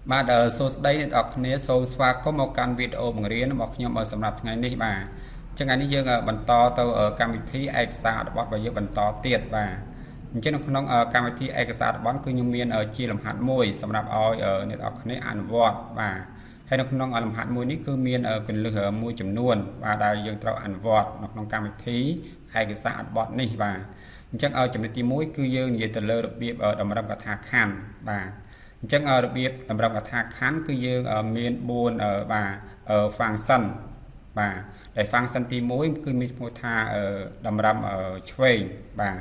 បាទសួស្តីអ្នកនរគ្នាសូមស្វាគមន៍មកកាន់វីដេអូបង្រៀនរបស់ខ្ញុំសម្រាប់ថ្ងៃនេះបាទអញ្ចឹងថ្ងៃនេះយើងបន្តទៅកម្មវិធីឯកសារអត្ថបទរបស់យើងបន្តទៀតបាទអញ្ចឹងនៅក្នុងកម្មវិធីឯកសារអត្ថបទគឺខ្ញុំមានជាលំហាត់មួយសម្រាប់ឲ្យអ្នកនរគ្នាអនុវត្តបាទហើយនៅក្នុងលំហាត់មួយនេះគឺមានគន្លឹះមួយចំនួនបាទដែលយើងត្រូវអនុវត្តនៅក្នុងកម្មវិធីឯកសារអត្ថបទនេះបាទអញ្ចឹងចំណុចទី1គឺយើងនិយាយទៅលើរបៀបតម្រឹមកថាខណ្ឌបាទអញ្ចឹងរបៀបតម្រឹមកថាខណ្ឌគឺយើងមាន4បាទ function បាទដែល function ទី1គឺមានឈ្មោះថាតម្រឹមឆ្វេងបាទ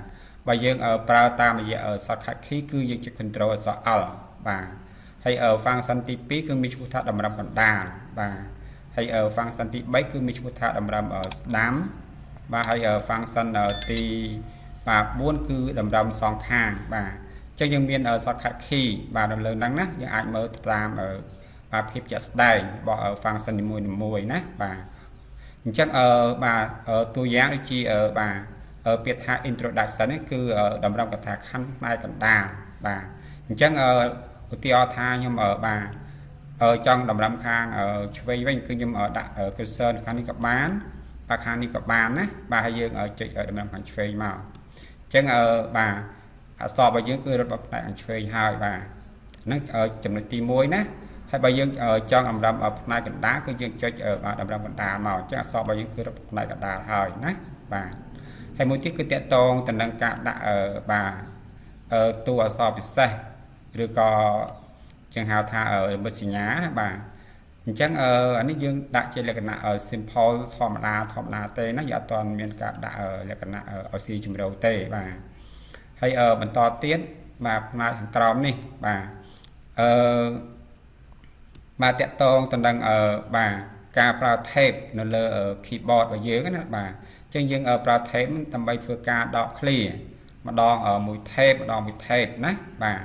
បើយើងប្រើតាមរយៈ shortcut key គឺយើងចុច control អក្សរ L បាទហើយfunction ទី2គឺមានឈ្មោះថាតម្រឹមកណ្ដាលបាទហើយfunction ទី3គឺមានឈ្មោះថាតម្រឹមស្ដាំបាទហើយfunction ទី4គឺតម្រឹមសងខាងបាទចឹងយើងមាន shortcut key បាទនៅលើហ្នឹងណាយើងអាចមើលតាមភាពជាក់ស្ដែងរបស់ function នីមួយៗណាបាទអញ្ចឹងបាទតួយ៉ាងដូចជាបាទពាក្យថា introduction នេះគឺតម្រឹមកថាខណ្ឌផ្នែកកណ្ដាលបាទអញ្ចឹងឧទាហរណ៍ថាខ្ញុំបាទចង់តម្រឹមខាងឆ្វេងវិញគឺខ្ញុំដាក់ cursor ខាងនេះក៏បានបាទខាងនេះក៏បានណាបាទហើយយើងចុចតម្រឹមខាងឆ្វេងមកអញ្ចឹងបាទអក្សររបស់យើងគឺរត់មកផ្នែកខាងឆ្វេងហើយបាទហ្នឹងចំណុចទី1ណាហើយបើយើងចង់តម្រឹមផ្នែកកណ្ដាលគឺយើងចុចបាទតម្រឹមកណ្ដាលមកអញ្ចឹងអក្សររបស់យើងគឺរត់ផ្នែកកណ្ដាលហើយណាបាទហើយមួយទៀតគឺតកតងទៅនឹងការដាក់បាទតួអក្សរពិសេសឬក៏យើងហៅថាមិត្តសញ្ញាណាបាទអញ្ចឹងអានេះយើងដាក់ជាលក្ខណៈ simple ធម្មតាទេណាយើងអត់ទាន់មានការដាក់លក្ខណៈឲ្យស៊ីជម្រៅទេបាទហើយបន្តទៀតបាទផ្នែកខាងក្រោមនេះបាទបាទតកតងទៅនឹងបាទការប្រើ tape នៅលើ keyboard របស់យើងណាបាទអញ្ចឹងយើងប្រើ tape ដើម្បីធ្វើការដក clear ម្ដងមួយ tape ម្ដងមួយ tape ណាបាទ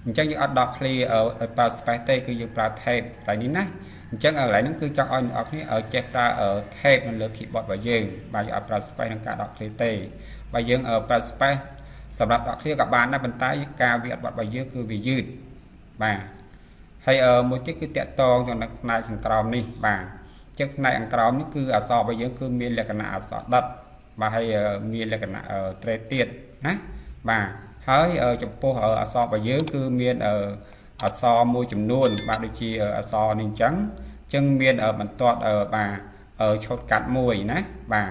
អញ្ចឹងយើងអត់ដក clear ឲ្យប្រើ space ទេគឺយើងប្រើ tape កន្លែងនេះណាអញ្ចឹងកន្លែងហ្នឹងគឺចង់ឲ្យអ្នកនរគ្នាចេះប្រើ tape នៅលើ keyboard របស់យើងបាទយើងអត់ប្រើ space ក្នុងការដក clear ទេបើយើងប្រើ space សម្រាប់ដក clear ក៏បានដែរប៉ុន្តែការវាអត់បត់របស់យើងគឺវាយឺតបាទហើយមួយទៀតគឺតកតងទៅនឹងផ្នែកខាងក្រោមនេះបាទអញ្ចឹងផ្នែកខាងក្រោមនេះគឺអក្សររបស់យើងគឺមានលក្ខណៈអក្សរដិតបាទហើយមានលក្ខណៈត្រេតទៀតណាបាទហើយចំពោះអក្សររបស់យើងគឺមានអក្សរមួយចំនួនបាទដូចជាអក្សរនេះអញ្ចឹងមានបន្ទាត់បាទឈុតកាត់មួយណាបាទ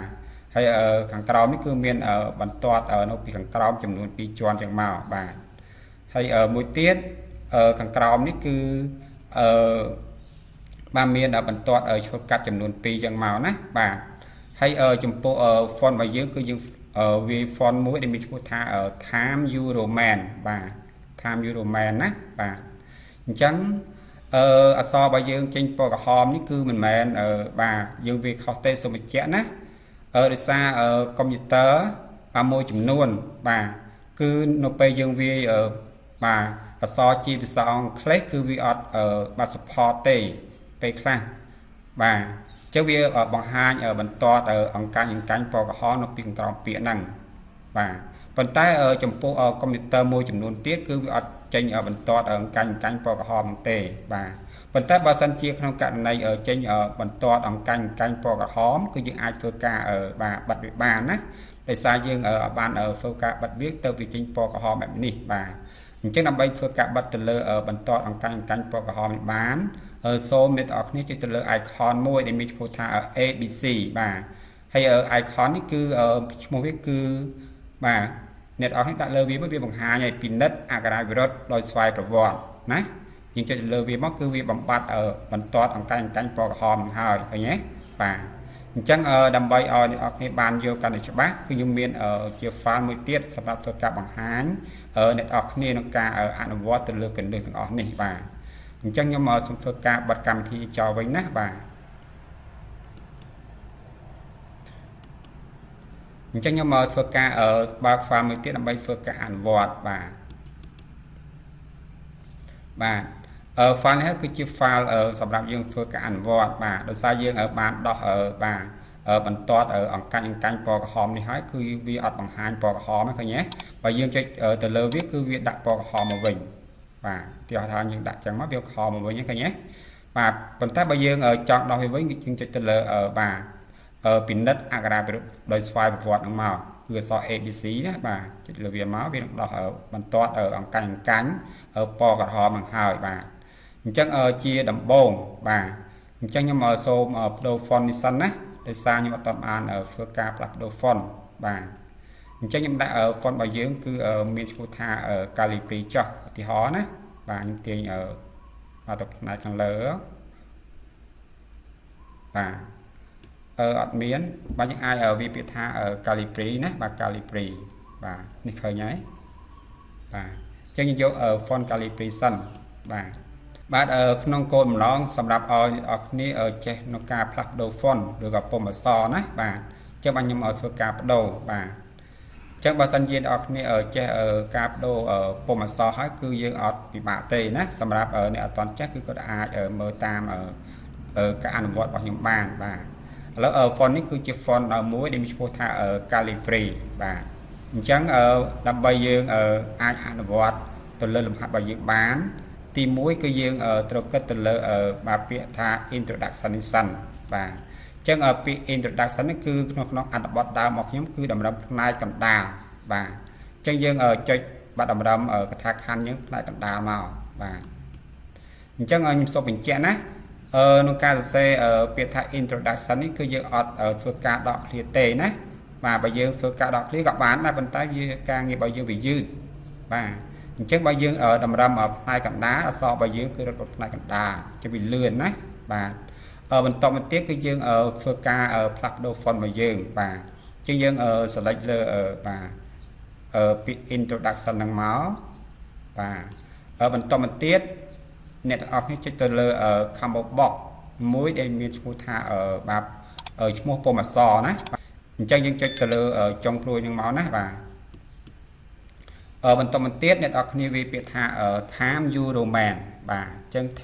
ហើយខាងក្រោមនេះគឺមានបន្ទាត់នៅពីខាងក្រោមចំនួន2ជាន់ចឹងមកបាទហើយមួយទៀតខាងក្រោមនេះគឺបាទមានបន្ទាត់ឈុតកាត់ចំនួន2ចឹងមកណាបាទហើយចំពោះ font របស់យើងគឺយើងវា font មួយដែលមានឈ្មោះថា Time New Roman បាទ Time New Roman ណាបាទអញ្ចឹងអក្សររបស់យើងចេញពណ៌ក្រហមនេះគឺមិនមែនបាទយើងវាខុសទេសូមបញ្ជាក់ណាដោយសារកុំព្យូទ័រមួយចំនួនបាទគឺនៅពេលយើងវាបាទអក្សរជាភាសាអង់គ្លេសគឺវាអត់បាទ support ទេពេលខ្លះបាទចឹងវាបង្ហាញបន្ទាត់អង្កាញ់ពណ៌ក្រហមនៅពីខាងក្រោមពាក្យហ្នឹងបាទប៉ុន្តែចំពោះកុំព្យូទ័រមួយចំនួនទៀតគឺវាអត់ចេញបន្ទាត់អង្កាញ់ពណ៌ក្រហមហ្នឹងទេបាទប៉ុន្តែបើសិនជាក្នុងករណីចេញបន្ទាត់អង្កាញ់ពណ៌ក្រហមគឺយើងអាចធ្វើការបិទវាបានណាដោយសារយើងបានធ្វើការបិទវាទៅវាចេញពណ៌ក្រហមបែបនេះបាទអញ្ចឹងដើម្បីធ្វើការបិទទៅលើបន្ទាត់អង្កាញ់ពណ៌ក្រហមនេះបានសូមអ្នកនរគ្នាចុចទៅលើ icon មួយដែលមានឈ្មោះថា ABC បាទហើយ icon នេះគឺឈ្មោះវាគឺបាទអ្នកនរគ្នាដាក់លើវាវាបង្ហាញឲ្យពិនិត្យអក្ខរាវិរុទ្ធដោយស្វ័យប្រវត្តិណាយើងចុចទៅលើវាមកគឺវាបំបត្តិបន្ទាត់អង្កាញ់ពណ៌ក្រហមហ្នឹងហើយឃើញទេបាទអញ្ចឹងដើម្បីឲ្យអ្នកនរគ្នាបានយកកាន់តែច្បាស់គឺខ្ញុំមានជា file មួយទៀតសម្រាប់ធ្វើការបង្ហាញអ្នកនរគ្នាក្នុងការអនុវត្តទៅលើគន្លឹះទាំងអស់នេះបាទអញ្ចឹងខ្ញុំសូមធ្វើការបិទកម្មវិធីចោលវិញណាបាទអញ្ចឹងខ្ញុំធ្វើការបើក file មួយទៀតដើម្បីធ្វើការអនុវត្តបាទfile នេះគឺជា file សម្រាប់យើងធ្វើការអនុវត្តបាទដោយសារយើងបានដោះបាទបន្ទាត់អង្កាញ់ពណ៌ក្រហមនេះហើយគឺវាអត់បង្ហាញពណ៌ក្រហមឃើញទេបើយើងចុចទៅលើវាគឺវាដាក់ពណ៌ក្រហមមកវិញ បាទទីថាយើងដាក់ចឹងមកវាខមវិញហ្នឹងឃើញទេបាទប៉ុន្តែបើយើងចង់ដោះវាវិញយើងចុចទៅលើបាទពិនិត្យអក្ខរាវិរុទ្ធដោយស្វ័យប្រវត្តិហ្នឹងមកគឺអក្សរ ABC ណាបាទចុចលើវាមកវានឹងដោះបន្ទាត់អង្កាញ់ពណ៌ក្រហមនឹងហើយបាទអញ្ចឹងជាដំបូងបាទអញ្ចឹងខ្ញុំសូមបដូរ font នេះសិនណាដោយសារខ្ញុំអត់បានធ្វើការផ្លាស់ប្ដូរ font បាទអញ្ចឹងខ្ញុំដាក់ font របស់យើងគឺមានឈ្មោះថា Calibri ចុះឧទាហរណ៍ណាបាទខ្ញុំទាញមកទៅផ្នែកខាងលើបាទអត់មានបាទយើងអាចវាពាក្យថា Calibri ណាបាទ Calibri បាទនេះឃើញហើយបាទអញ្ចឹងយើងយក font Calibri សិនបាទក្នុងគោលបំណងសម្រាប់ឲ្យអ្នកគ្នាចេះក្នុងការផ្លាស់ប្ដូរ font ឬក៏ពុម្ពអក្សរណាបាទអញ្ចឹងបាទខ្ញុំឲ្យធ្វើការបដូរបាទអញ្ចឹងបើសិនជាអ្នកគ្នាចេះការបដូរពុម្ពអក្សរហើយគឺយើងអត់ពិបាកទេណាសម្រាប់អ្នកអត់ទាន់ចេះគឺគាត់អាចមើលតាមការអនុវត្តរបស់ខ្ញុំបានបាទឥឡូវ font នេះគឺជា font មួយដែលមានឈ្មោះថា Calibri បាទអញ្ចឹងដើម្បីយើងអាចអនុវត្តទៅលើលំហាត់របស់យើងបានទី1គឺយើងត្រូវគិតទៅលើបាទពាក្យថា introduction នេះសិនបាទអញ្ចឹងពាក្យ introduction នេះគឺក្នុងអត្ថបទដើមរបស់ខ្ញុំគឺតម្រឹមផ្នែកកណ្ដាលបាទអញ្ចឹងយើងចុចបាទតម្រឹមកថាខណ្ឌយើងផ្នែកកណ្ដាលមកបាទអញ្ចឹងខ្ញុំសូមបញ្ជាក់ណាក្នុងការសរសេរពាក្យថា introduction នេះគឺយើងអត់ធ្វើការដកឃ្លាទេណាបាទបើយើងធ្វើការដកឃ្លាក៏បានដែរប៉ុន្តែវាការងាររបស់យើងវាយឺតបាទអញ្ចឹងបើយើងតម្រឹមផ្នែកកណ្ដាលអក្សររបស់យើងគឺរត់ផ្នែកកណ្ដាលជាវាលឿនណាបាទបន្តមកទៀតគឺយើងធ្វើការផ្លាស់ប្ដូរ font របស់យើងបាទអញ្ចឹងយើង select លើបាទពាក្យ introduction ហ្នឹងមកបាទបន្តមកទៀតអ្នកទាំងអស់គ្នាចុចទៅលើ combo box មួយដែលមានឈ្មោះថាបាទឈ្មោះពុម្ពអក្សរណាអញ្ចឹងយើងចុចទៅលើចុងព្រួយនឹងមកណាបាទបន្តមកទៀតអ្នកនរគ្នាវាពាក្យថា time you roman បាទអញ្ចឹង T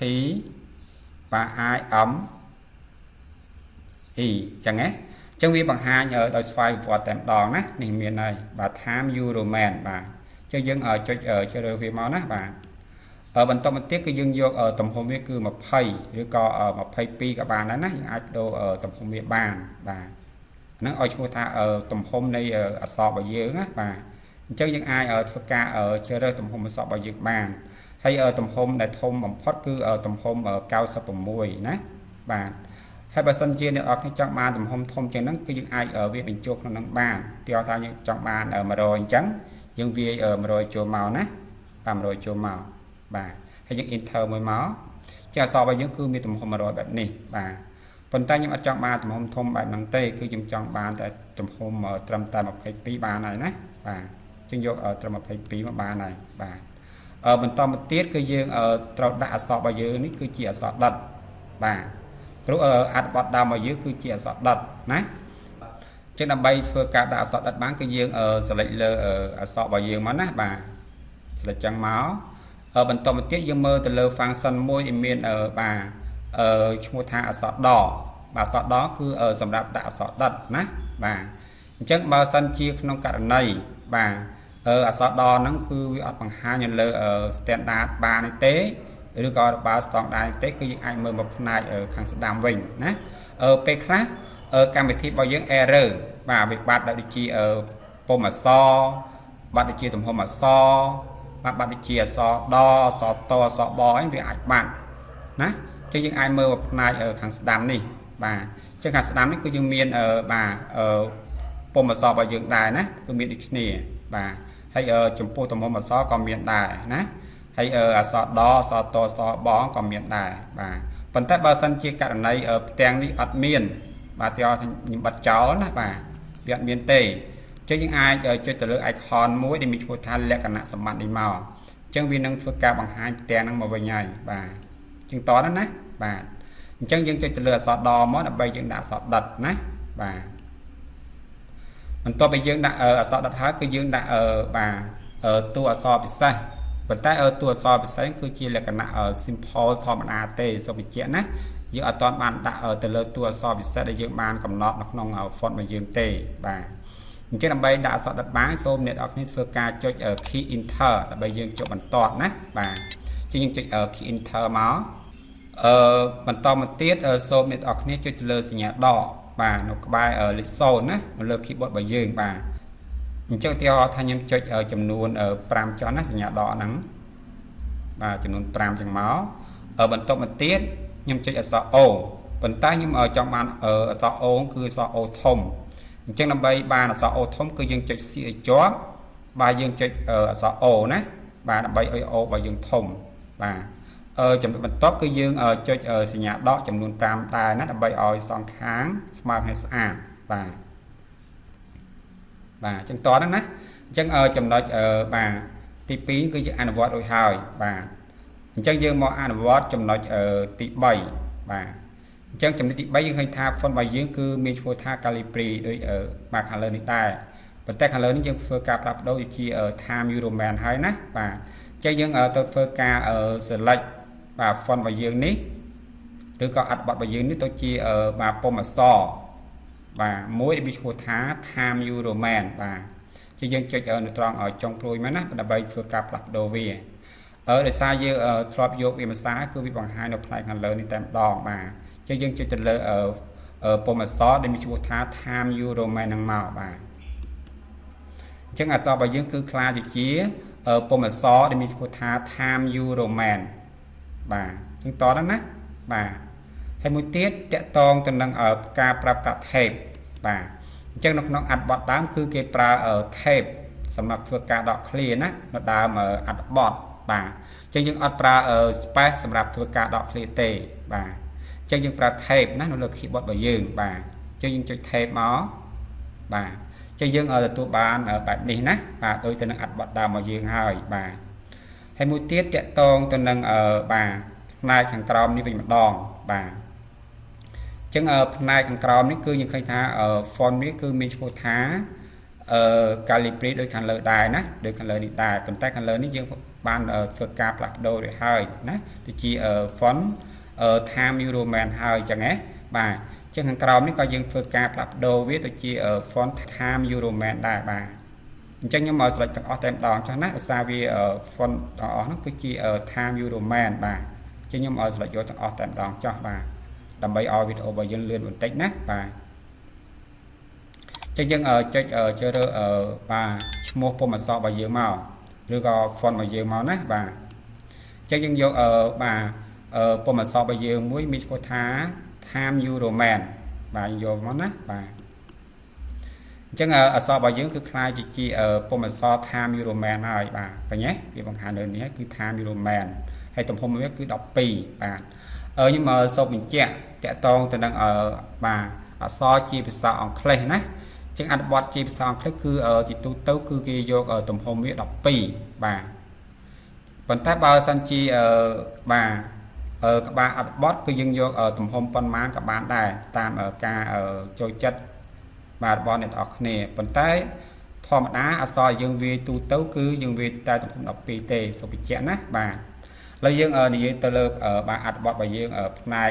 បាទ I M E អញ្ចឹងណាអញ្ចឹងវាបង្ហាញដោយស្វ័យប្រវត្តិតែម្ដងណានេះមានហើយបាទ time you roman បាទអញ្ចឹងយើងចុចជ្រើសវាមកណាបាទបន្តមកទៀតគឺយើងយកទំហំវាគឺ20ឬក៏22ក៏បានដែរណាយើងអាចបដូរទំហំវាបានបាទហ្នឹងឲ្យឈ្មោះថាទំហំនៃអក្សររបស់យើងណាបាទអញ្ចឹងយើងអាចធ្វើការជ្រើសរើសទំហំអក្សររបស់យើងបានហើយទំហំដែលធំបំផុតគឺទំហំ96ណាបាទហើយបើសិនជាអ្នកនរគ្នាចង់បានទំហំធំជាងហ្នឹងគឺយើងអាចវាបញ្ចូលក្នុងហ្នឹងបានទីថាយើងចង់បាន100អញ្ចឹងយើងវាយ100ចូលមកណាបាទ100ចូលមកបាទហើយយើង enter មួយមកចាអក្សររបស់យើងគឺមានទំហំ100បែបនេះបាទប៉ុន្តែខ្ញុំអត់ចង់បានទំហំធំបែបហ្នឹងទេគឺខ្ញុំចង់បានតែទំហំត្រឹមតែ22បានហើយណាបាទជាងយកត្រឹម22មកបានហើយបាទបន្តមកទៀតគឺយើងត្រូវដាក់អក្សររបស់យើងនេះគឺជាអក្សរដិតបាទព្រោះអត្ថបទដើមរបស់យើងគឺជាអក្សរដិតណាចឹងដើម្បីធ្វើការដាក់អក្សរដិតបានគឺយើងselect លើអក្សររបស់យើងមកណាបាទ select ចឹងមកបន្តមកទៀតយើងមើលទៅលើ function មួយដែលមានបាទឈ្មោះថាអក្សរដបាទអក្សរដគឺសម្រាប់ដាក់អក្សរដិតណាបាទអញ្ចឹងបើសិនជាក្នុងករណីបាទអក្សរដហ្នឹងគឺវាអត់បង្ហាញនៅលើ standard បានទេឬក៏បើ standard ទេគឺយើងអាចមើលមកផ្នែកខាងស្ដាំវិញណាពេលខ្លះកម្មវិធីរបស់យើង error បាទវាបាត់ដូចជាពុម្ពអក្សរបាត់ដូចជាទំហំអក្សរបាត់ដូចជាអក្សរដអក្សរតអក្សរបអីវាអាចបាត់ណាអញ្ចឹងយើងអាចមើលមកផ្នែកខាងស្ដាំនេះបាទអញ្ចឹងខាងស្ដាំនេះគឺយើងមានបាទពុម្ពអក្សររបស់យើងដែរណាគឺមានដូចគ្នាបាទហើយចំពោះទំហំអក្សរក៏មានដែរណាហើយអក្សរដអក្សរតអក្សរបក៏មានដែរបាទប៉ុន្តែបើសិនជាករណីផ្ទាំងនេះអត់មានបាទទីខ្ញុំបិទចោលណាបាទវាអត់មានទេអញ្ចឹងយើងអាចចុចទៅលើ icon មួយដែលមានឈ្មោះថាលក្ខណៈសម្បត្តិនេះមកអញ្ចឹងវានឹងធ្វើការបង្ហាញផ្ទាំងហ្នឹងមកវិញហើយបាទជាងតទៅណាបាទអញ្ចឹងយើងចុចទៅលើអក្សរដមកដើម្បីយើងដាក់អក្សរដិតណាបាទបន្ទាប់ពីយើងដាក់អក្សរដិតហើយគឺយើងដាក់បាទតួអក្សរពិសេសប៉ុន្តែតួអក្សរពិសេសគឺជាលក្ខណៈ simple ធម្មតាទេសូមបញ្ជាក់ណាយើងអត់ទាន់បានដាក់ទៅលើតួអក្សរពិសេសដែលយើងបានកំណត់នៅក្នុង font របស់យើងទេបាទអញ្ចឹងដើម្បីដាក់អក្សរដិតបានសូមអ្នកនរគ្នាធ្វើការចុច key enter ដើម្បីយើងចុចបន្ទាត់ណាបាទ ជាងចុចkey enter មកបន្តមកទៀតសូមអ្នកនរគ្នាចុចទៅលើសញ្ញាដកបាទនៅក្បែរលេខ0ណានៅលើ keyboard របស់យើងបាទអញ្ចឹងទីថាខ្ញុំចុចចំនួន5ចុះណាសញ្ញាដកហ្នឹងបាទចំនួន5ចឹងមកបន្តមកទៀតខ្ញុំចុចអក្សរ O ប៉ុន្តែខ្ញុំចង់បានអក្សរ O គឺអក្សរ O ធំអញ្ចឹងដើម្បីបានអក្សរ O ធំគឺយើងចុច C ឲ្យជាប់បាទយើងចុចអក្សរ O ណាបាទដើម្បីឲ្យ O របស់យើងធំបាទចំណុចបន្ទាប់គឺយើងចុចសញ្ញាដកចំនួន5ដែរណាដើម្បីឲ្យសងខាងស្មើគ្នាស្អាតបាទបាទអញ្ចឹងតោះហ្នឹងណាអញ្ចឹងចំណុចបាទទី2គឺយើងអនុវត្តរួចហើយបាទអញ្ចឹងយើងមកអនុវត្តចំណុចទី3បាទអញ្ចឹងចំណុចទី3យើងឃើញថា font របស់យើងគឺមានឈ្មោះថា Calibri ដោយមកខាងលើនេះដែរប៉ុន្តែខាងលើនេះយើងធ្វើការផ្លាស់ប្ដូរជា Time New Roman ហើយណាបាទអញ្ចឹងយើងទៅធ្វើការ select បាទ font របស់យើងនេះឬក៏អត្ថបទរបស់យើងនេះទៅជាបាទពុម្ពអក្សរបាទមួយដែលមានឈ្មោះថា Time New Roman បាទជាយើងចុចនៅត្រង់ឲ្យចុងព្រួយមកណាដើម្បីធ្វើការផ្លាស់ប្ដូរវាដោយសារយើងធ្លាប់យកវាភាសាគឺវាបង្ហាញនៅផ្នែកខាងលើនេះតែម្ដងបាទចឹងយើងចុចទៅលើពុម្ពអក្សរដែលមានឈ្មោះថា Time New Roman ហ្នឹងមកបាទអញ្ចឹងអក្សររបស់យើងគឺខ្លាយទៅជាពុម្ពអក្សរដែលមានឈ្មោះថា Time New Roman បាទអញ្ចឹងតោះណាបាទហើយមួយទៀតតកតងទៅនឹងការប្រើប្រាស់ tape បាទអញ្ចឹងនៅក្នុងអត្ថបទដើមគឺគេប្រើ tape សម្រាប់ធ្វើការដក clear ណានៅដើមអត្ថបទបាទអញ្ចឹងយើងអត់ប្រើ space សម្រាប់ធ្វើការដក clear ទេបាទអញ្ចឹងយើងប្រើ tape ណានៅលើ keyboard របស់យើងបាទអញ្ចឹងយើងចុច tape មកបាទអញ្ចឹងយើងទទួលបានបែបនេះណាបាទដូចទៅនឹងអត្ថបទដើមរបស់យើងហើយបាទហើយមួយទៀតតកតងទៅនឹងបាទផ្នែកខាងក្រោមនេះវិញម្ដងបាទអញ្ចឹងផ្នែកខាងក្រោមនេះគឺយើងឃើញថា font នេះគឺមានឈ្មោះថាCalibri ដូចខាងលើដែរណាដូចខាងលើនេះដែរប៉ុន្តែខាងលើនេះយើងបានធ្វើការផ្លាស់ប្ដូររួចហើយណាទៅជា font Time New Roman ហើយអញ្ចឹងណាបាទអញ្ចឹងខាងក្រោមនេះក៏យើងធ្វើការផ្លាស់ប្ដូរវាទៅជា font Time New Roman ដែរបាទអញ្ចឹងខ្ញុំមក select ទាំងអស់តែម្ដងចុះណាដោយសារវា font ទាំងអស់នោះគឺជា Time New Roman បាទអញ្ចឹងខ្ញុំឲ្យ select យកទាំងអស់តែម្ដងចុះបាទដើម្បីឲ្យវីដេអូរបស់យើងលឿនបន្តិចណាបាទអញ្ចឹងយើងចុចជ្រើសរើសបាទឈ្មោះពុម្ពអក្សររបស់យើងមកឬក៏ font របស់យើងមកណាបាទអញ្ចឹងយើងយកបាទពុម្ពអក្សររបស់យើងមួយមានឈ្មោះថា Time New Roman បាទយកមកណាបាទអញ្ចឹងអក្សររបស់យើងគឺខ្លាយជាពុម្ពអក្សរ Time New Roman ហើយបាទឃើញទេវាបង្ហាញនៅនេះគឺ Time New Roman ហើយទំហំវាគឺ12បាទខ្ញុំសូមបញ្ជាក់តកតងទៅនឹងបាទអក្សរជាភាសាអង់គ្លេសណាចឹងអត្ថបទជាភាសាអង់គ្លេសគឺជាទូទៅគឺគេយកទំហំវា12បាទប៉ុន្តែបើសិនជាបាទក្បាលអត្ថបទគឺយើងយកទំហំប៉ុន្មានក៏បានដែរតាមការចូលចិត្តបាទរបស់អ្នកទាំងអស់គ្នាប៉ុន្តែធម្មតាអក្សរយើងវាទូទៅគឺយើងវាតែទំហំ12ទេសូមបញ្ជាក់ណាបាទឥឡូវយើងនិយាយទៅលើបាទអត្ថបទរបស់យើងផ្នែក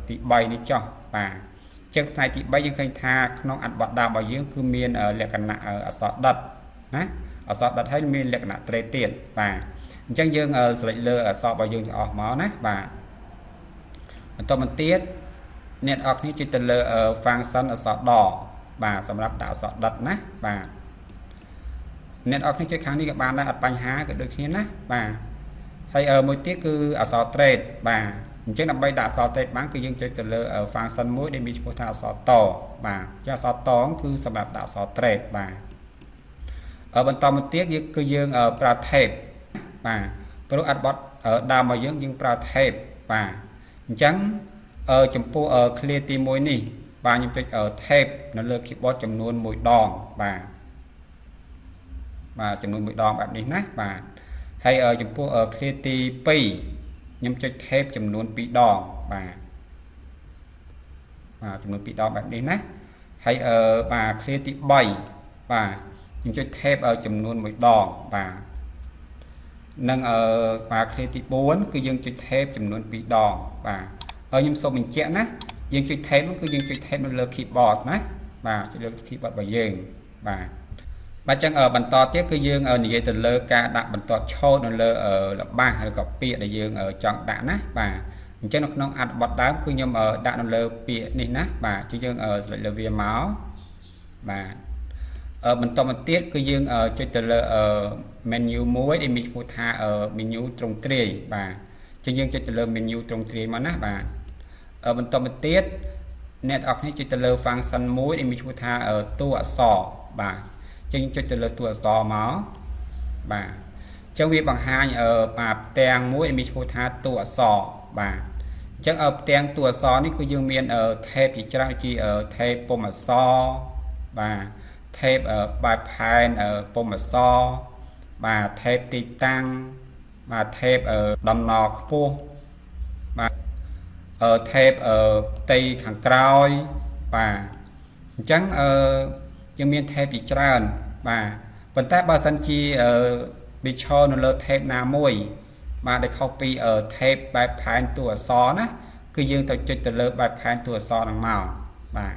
ទី3នេះចុះបាទចឹងផ្នែកទី3យើងឃើញថាក្នុងអត្ថបទដើមរបស់យើងគឺមានលក្ខណៈអក្សរដិតណាអក្សរដិតហើយមានលក្ខណៈត្រេតទៀតបាទអញ្ចឹងយើងselectលើអក្សររបស់យើងទាំងអស់មកណាបាទបន្តមកទៀតអ្នកនរគ្នាចុចទៅលើ function អក្សរដបាទសម្រាប់ដាក់អក្សរដិតណាបាទអ្នកនរគ្នាចុចខាងនេះក៏បានដែរអត់បញ្ហាក៏ដូចគ្នាណាបាទហើយមួយទៀតគឺអក្សរត្រេតបាទអញ្ចឹងដើម្បីដាក់អក្សរត្រេតបានគឺយើងចុចទៅលើ function មួយដែលមានឈ្មោះថាអក្សរតបាទចាអក្សរតគឺសម្រាប់ដាក់អក្សរត្រេតបាទបន្តមកទៀតគឺយើងប្រើ tape បាទព្រោះអត្ថបទដើមរបស់យើងប្រើ tape បាទអញ្ចឹងចំពោះ clear ទី1នេះបាទខ្ញុំចុច tape នៅលើ keyboard ចំនួន1ដងបាទចំនួន1ដងបែបនេះណាបាទហើយចំពោះ clear ទី2ខ្ញុំចុច tape ចំនួន2ដងបាទចំនួន2ដងបែបនេះណាហើយបាទ clear ទី3បាទខ្ញុំចុច tape ចំនួន1ដងបាទនិងបាទ clear ទី4គឺយើងចុច tape ចំនួន2ដងបាទខ្ញុំសូមបញ្ជាក់ណាយើងចុច tape នោះគឺយើងចុច tape នៅលើ keyboard ណាបាទចុចលើ keyboard របស់យើងបាទ បាទចឹងបន្តទៀតគឺយើងនិយាយទៅលើការដាក់បន្តឆូតនៅលើលបាសឬក៏ពាក្យដែលយើងចង់ដាក់ណាបាទអញ្ចឹងនៅក្នុងអត្ថបទដើមគឺខ្ញុំដាក់នៅលើពាក្យនេះណាបាទជាយើងស្លេចលើវាមកបាទបន្តមកទៀតគឺយើងចុចទៅលើmenu មួយដែលមានឈ្មោះថា menu ទ្រង់ទ្រាយបាទចឹងយើងចុចទៅលើ menu ទ្រង់ទ្រាយមកណាបាទបន្តមកទៀតអ្នកទាំងអស់គ្នាចុចទៅលើ function មួយដែលមានឈ្មោះថាតួអក្សរបាទចឹងចុចទៅលើតួអក្សរមកបាទចឹងវាបង្ហាញបាទផ្ទាំងមួយដែលមានឈ្មោះថាតួអក្សរបាទអញ្ចឹងផ្ទាំងតួអក្សរនេះគឺយើងមានtape ជាច្រើនជា tape ពុម្ពអក្សរបាទ tape បែបផែនពុម្ពអក្សរបាទ tape ទីតាំងបាទ tape ដំណខ្ពស់បាទ tape ផ្ទៃខាងក្រោយបាទអញ្ចឹងយើងមាន tape ជាច្រើនបាទប៉ុន្តែបើសិនជាវាឈរនៅលើ tape ណាមួយបាទដែលខុសពី tape បែបផែនតួអក្សរណាគឺយើងទៅចុចទៅលើបែបផែនតួអក្សរហ្នឹងមកបាទ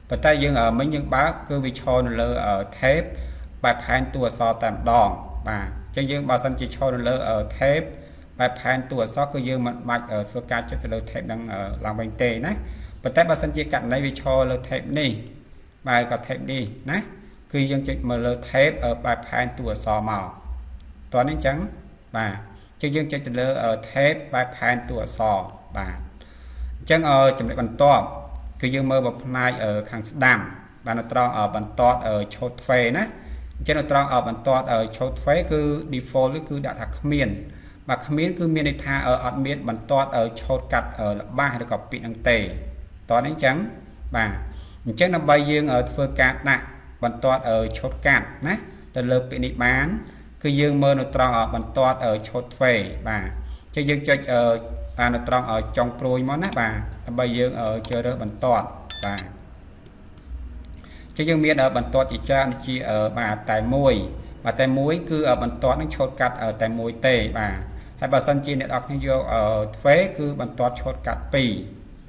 ប៉ុន្តែយើងមិញយើងបើកគឺវាឈរនៅលើ tape បែបផែនតួអក្សរតែម្ដងបាទអញ្ចឹងយើងបើសិនជាឈរនៅលើ tape បែបផែនតួអក្សរគឺយើងមិនបាច់ធ្វើការចុចទៅលើ tape ហ្នឹងឡើងវិញទេណាប៉ុន្តែបើសិនជាករណីវាឈរលើ tape នេះបាទក៏ tape នេះណាគឺយើងចុចមកលើ tape បែបផែនតួអក្សរមកតោះនេះអញ្ចឹងបាទចឹងយើងចុចទៅលើ tape បែបផែនតួអក្សរបាទអញ្ចឹងចំណុចបន្ទាប់គឺយើងមើលបំផ្នែកខាងស្ដាំបាទនៅត្រង់បន្ទាត់ឆូតទ្វេណាអញ្ចឹងនៅត្រង់បន្ទាត់ឆូតទ្វេគឺ default គឺដាក់ថាគ្មានបាទគ្មានគឺមានន័យថាអត់មានបន្ទាត់ឆូតកាត់លបាសឬក៏ពាក្យហ្នឹងទេតោះនេះអញ្ចឹងបាទអញ្ចឹងដើម្បីយើងធ្វើការដាក់បន្ទាត់ឆូតកាត់ណាទៅលើពាក្យនេះបានគឺយើងមើលនៅត្រង់បន្ទាត់ឆូតទ្វេបាទអញ្ចឹងយើងចុចនៅត្រង់ចុងព្រួយមកណាបាទដើម្បីយើងជ្រើសរើសបន្ទាត់បាទអញ្ចឹងយើងមានបន្ទាត់ជាច្រើនជាបាទតែមួយបាទតែមួយគឺបន្ទាត់នឹងឆូតកាត់តែមួយទេបាទហើយបើសិនជាអ្នកនរគ្នាយកទ្វេគឺបន្ទាត់ឆូតកាត់2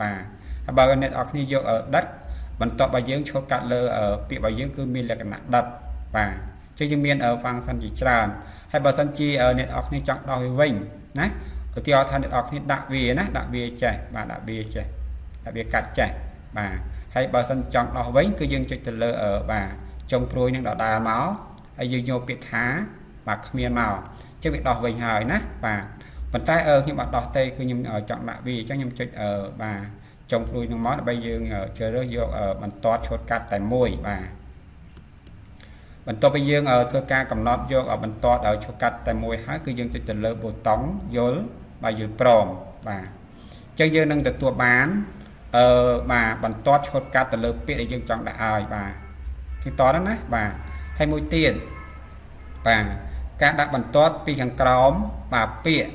បាទហើយបើអ្នកនរគ្នាយកដិតបន្ទាត់របស់យើងឆូតកាត់លើពាក្យរបស់យើងគឺមានលក្ខណៈដិតបាទចឹងយើងមាន function ជាច្រើនហើយបើសិនជាអ្នកនរគ្នាចង់ដោះវាវិញណាឧទាហរណ៍ថាអ្នកនរគ្នាដាក់វាណាដាក់វាចេះបាទដាក់វាចេះដាក់វាកាត់ចេះបាទហើយបើសិនចង់ដោះវិញគឺយើងចុចទៅលើបាទចុងព្រួយនឹងដដែលមកហើយយើងយកពាក្យថាបាទគ្មានមកចឹងវាដោះវិញហើយណាបាទប៉ុន្តែខ្ញុំអត់ដោះទេគឺខ្ញុំចង់ដាក់វាអញ្ចឹងខ្ញុំចុចបាទចុងព្រួយនឹងមកដើម្បីយើងជ្រើសរើសយកបន្ទាត់ឆូតកាត់តែមួយបាទបន្ទាប់ពីយើងធ្វើការកំណត់យកបន្ទាត់ឆូតកាត់តែមួយហើយគឺយើងចុចទៅលើប៊ូតុងយល់បាទយល់ព្រមបាទអញ្ចឹងយើងនឹងទទួលបានបាទបន្ទាត់ឆូតកាត់ទៅលើពាក្យដែលយើងចង់ដាក់ឲ្យបាទទីតហ្នឹងណាបាទហើយមួយទៀតបាទការដាក់បន្ទាត់ពីខាងក្រោមបាទពាក្យ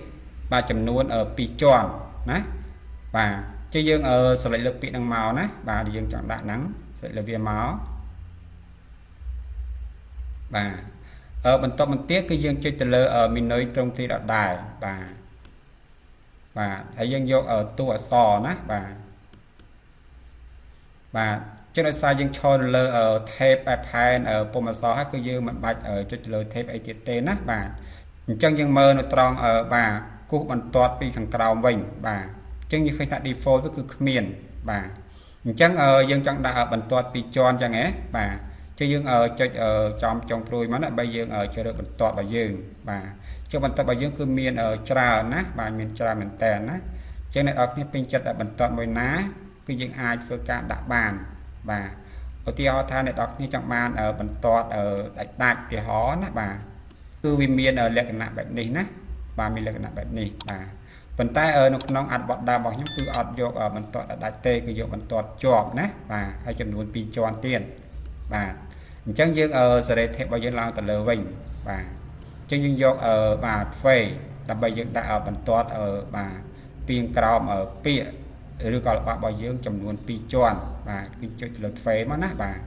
បាទចំនួន2ជាន់ណាបាទចឹងយើងselectលើពាក្យហ្នឹងមកណាបាទយើងចង់ដាក់ហ្នឹងselectលើវាមកបាទបន្ទាប់មកទៀតគឺយើងចុចទៅលើ menu ត្រង់ទីដដែលបាទហើយយើងយកតួអក្សរណាបាទចឹងដោយសារយើងឈរនៅលើ tape បែបផែនពុម្ពអក្សរហើយគឺយើងមិនបាច់ចុចទៅលើ tape អីទៀតទេណាបាទអញ្ចឹងយើងមើលនៅត្រង់បាទគូសបន្ទាត់ពីខាងក្រោមវិញបាទអញ្ចឹងយើងឃើញថា default គឺគ្មានបាទអញ្ចឹងយើងចង់ដាក់បន្ទាត់ពីជាន់អញ្ចឹងហ៎បាទចឹងយើងចុចចំចុងព្រួយមកណាដើម្បីយើងជ្រើសរើសបន្ទាត់របស់យើងបាទចុះបន្ទាត់របស់យើងគឺមានច្រើនណាបាទមានច្រើនមែនតើណាចឹងអ្នកនរគ្នាពេញចិត្តតែបន្ទាត់មួយណាគឺយើងអាចធ្វើការដាក់បានបាទឧទាហរណ៍ថាអ្នកនរគ្នាចង់បានបន្ទាត់ដាច់ឧទាហរណ៍ណាបាទគឺវាមានលក្ខណៈបែបនេះណាបាទមានលក្ខណៈបែបនេះបាទប៉ុន្តែនៅក្នុងអត្ថបទដើមរបស់ខ្ញុំគឺអត់យកបន្ទាត់ដាច់ទេគឺយកបន្ទាត់ជាប់ណាបាទហើយចំនួន2ជាន់ទៀតបាទអញ្ចឹងយើងសេរីធេបរបស់យើងឡើងទៅលើវិញបាទអញ្ចឹងយើងយកបាទទ្វេដើម្បីយើងដាក់បន្ទាត់បាទពីក្រោមពាក្យឬក៏ល្បះរបស់យើងចំនួន2ជាន់បាទគឺចុចទៅលើទ្វេមកណាបាទ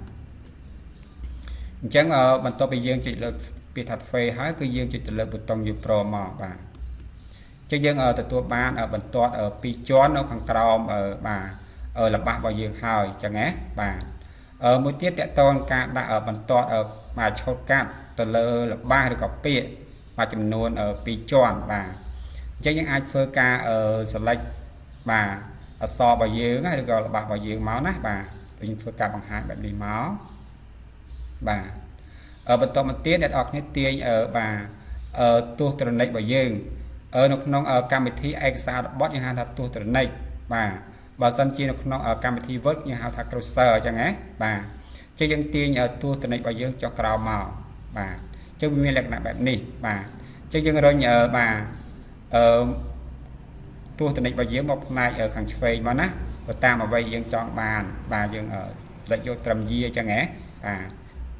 អញ្ចឹងបន្ទាប់ពីយើងចុចលើពាក្យថាទ្វេហើយគឺយើងចុចទៅលើប៊ូតុងយល់ព្រមមកបាទអញ្ចឹងយើងទទួលបានបន្ទាត់2ជាន់នៅខាងក្រោមបាទល្បះរបស់យើងហើយអញ្ចឹងណាបាទមួយទៀតតកតងការដាក់បន្ទាត់ បាទឆូតកាត់ទៅលើលបាសឬក៏ពាក្យបាទចំនួន2ជាន់បាទអញ្ចឹងយើងអាចធ្វើការselect បាទអក្សររបស់យើងឬក៏លបាសរបស់យើងមកណាបាទយើងធ្វើការបង្ហាញបែបនេះមកបាទបន្តមកទៀតអ្នកនរគ្នាទាញបាទទស្សននិករបស់យើងនៅក្នុងកម្មវិធីឯកសាររបស់យើងហៅថាទស្សននិកបាទបើសិនជានៅក្នុងកម្មវិធី Word យើងហៅថា cursor អញ្ចឹងណាបាទចឹងយើងទាញទស្សននិករបស់យើងចុះក្រោមមកបាទចឹងវាមានលក្ខណៈបែបនេះបាទចឹងយើងរុញបាទទស្សននិករបស់យើងមកផ្នែកខាងឆ្វេងមកណាទៅតាមអ្វីយើងចង់បានបាទយើងselect យកត្រឹមយាអញ្ចឹងហ៎បាទ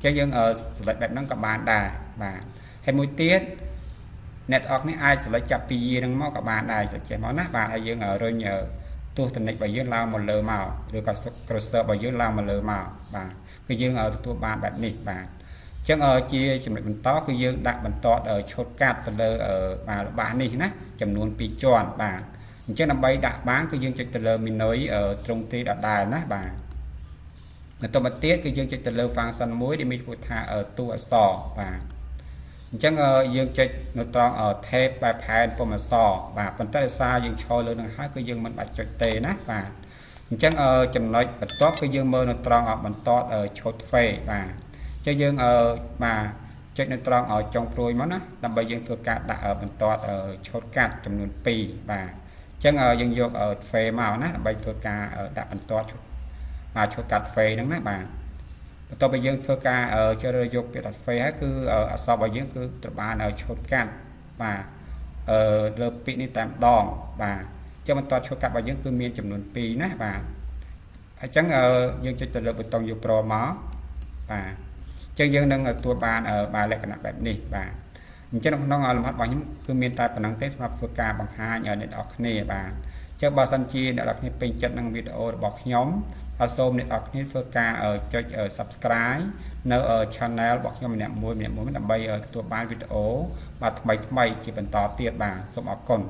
ចឹងយើងselect បែបហ្នឹងក៏បានដែរបាទហើយមួយទៀតអ្នកអរគ្នាអាចselect ចាប់ពីយាហ្នឹងមកក៏បានដែរចេះមកណាបាទហើយយើងរុញទស្សននិករបស់យើងឡើងមកលើមកឬក៏ cursor របស់យើងឡើងមកលើមកបាទគឺយើងទទួលបានបែបនេះបាទអញ្ចឹងជាចំណុចបន្តគឺយើងដាក់បន្តឈុតកាត់ទៅលើបាទលបាសនេះណាចំនួន2ជាន់បាទអញ្ចឹងដើម្បីដាក់បានគឺយើងចុចទៅលើ menu ត្រង់ទីដដែលណាបាទបន្តមកទៀតគឺយើងចុចទៅលើ function មួយដែលមានឈ្មោះថាតួអក្សរបាទអញ្ចឹងយើងចុចនៅត្រង់ tab បែបផែនពុំអក្សរបាទប៉ុន្តែដោយសារយើងឈរលើនឹងហើយគឺយើងមិនបាច់ចុចទេណាបាទអញ្ចឹងចំណុចបន្ទាប់គឺយើងមើលនៅត្រង់បន្តឈុតទ្វេបាទអញ្ចឹងយើងបាទចុចនៅត្រង់ចុងព្រួយមកណាដើម្បីយើងធ្វើការដាក់បន្តឈុតកាត់ចំនួន2បាទអញ្ចឹងយើងយកទ្វេមកណាដើម្បីធ្វើការដាក់បន្តបាទឈុតកាត់ទ្វេហ្នឹងណាបាទបន្ទាប់ពីយើងធ្វើការជ្រើសរើសយកពាក្យថា face ហើយគឺអក្សររបស់យើងគឺត្រូវបានឈុតកាត់បាទលើពាក្យនេះតែម្ដងបាទអញ្ចឹងបន្តឈុតកាត់របស់យើងគឺមានចំនួន2ណាបាទអញ្ចឹងយើងចុចទៅលើប៊ូតុងយកប្រមកបាទអញ្ចឹងយើងនឹងទទួលបានបាទលក្ខណៈបែបនេះបាទអញ្ចឹងក្នុងលំហាត់របស់ខ្ញុំគឺមានតែប៉ុណ្្នឹងទេសម្រាប់ធ្វើការបង្ហាញអ្នកនរគ្នាបាទអញ្ចឹងបើសិនជាអ្នកនរគ្នាពេញចិត្តនឹងវីដេអូរបស់ខ្ញុំសូមអ្នកនរគ្នាធ្វើការចុច subscribe នៅ channel របស់ខ្ញុំម្នាក់មួយដើម្បីទទួលបានវីដេអូបាទថ្មីជាបន្តទៀតបាទសូមអរគុណ